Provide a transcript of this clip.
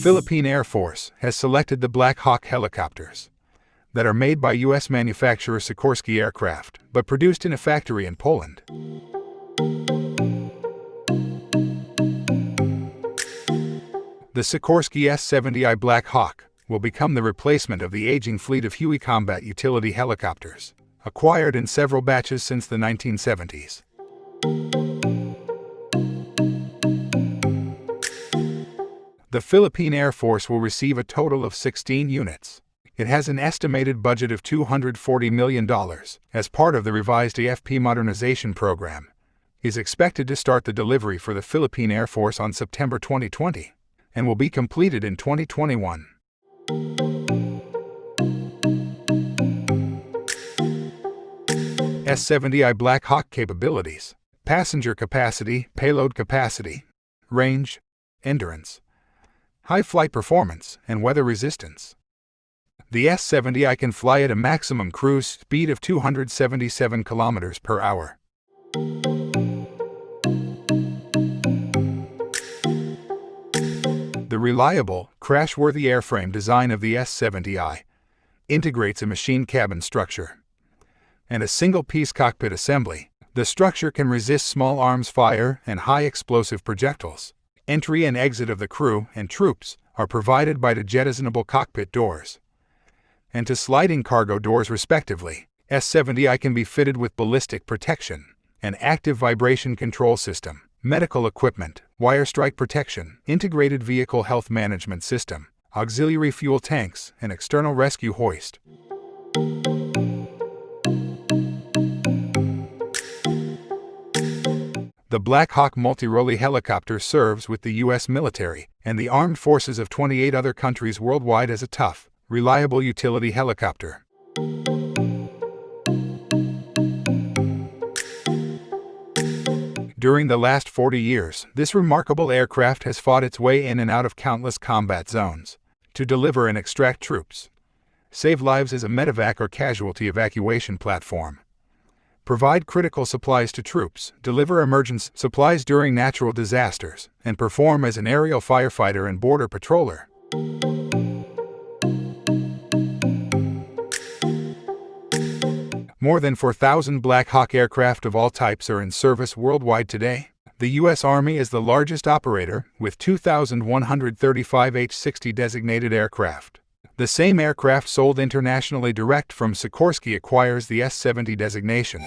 Philippine Air Force has selected the Black Hawk helicopters that are made by U.S. manufacturer Sikorsky Aircraft, but produced in a factory in Poland. The Sikorsky S-70i Black Hawk will become the replacement of the aging fleet of Huey combat utility helicopters, acquired in several batches since the 1970s. The Philippine Air Force will receive a total of 16 units. It has an estimated budget of $240 million as part of the revised AFP modernization program. It is expected to start the delivery for the Philippine Air Force on September 2020 and will be completed in 2021. S-70i Black Hawk capabilities: passenger capacity, payload capacity, range, endurance, high flight performance, and weather resistance. The S-70i can fly at a maximum cruise speed of 277 km per hour. The reliable, crash-worthy airframe design of the S-70i integrates a machine cabin structure and a single-piece cockpit assembly. The structure can resist small arms fire and high explosive projectiles. Entry and exit of the crew and troops are provided by the jettisonable cockpit doors and to sliding cargo doors respectively. S-70i can be fitted with ballistic protection, an active vibration control system, medical equipment, wire strike protection, integrated vehicle health management system, auxiliary fuel tanks, and external rescue hoist. The Black Hawk multi-role helicopter serves with the U.S. military and the armed forces of 28 other countries worldwide as a tough, reliable utility helicopter. During the last 40 years, this remarkable aircraft has fought its way in and out of countless combat zones to deliver and extract troops, save lives as a medevac or casualty evacuation platform, provide critical supplies to troops, deliver emergency supplies during natural disasters, and perform as an aerial firefighter and border patroller. More than 4,000 Black Hawk aircraft of all types are in service worldwide today. The U.S. Army is the largest operator, with 2,135 H-60 designated aircraft. The same aircraft sold internationally direct from Sikorsky acquires the S-70 designation.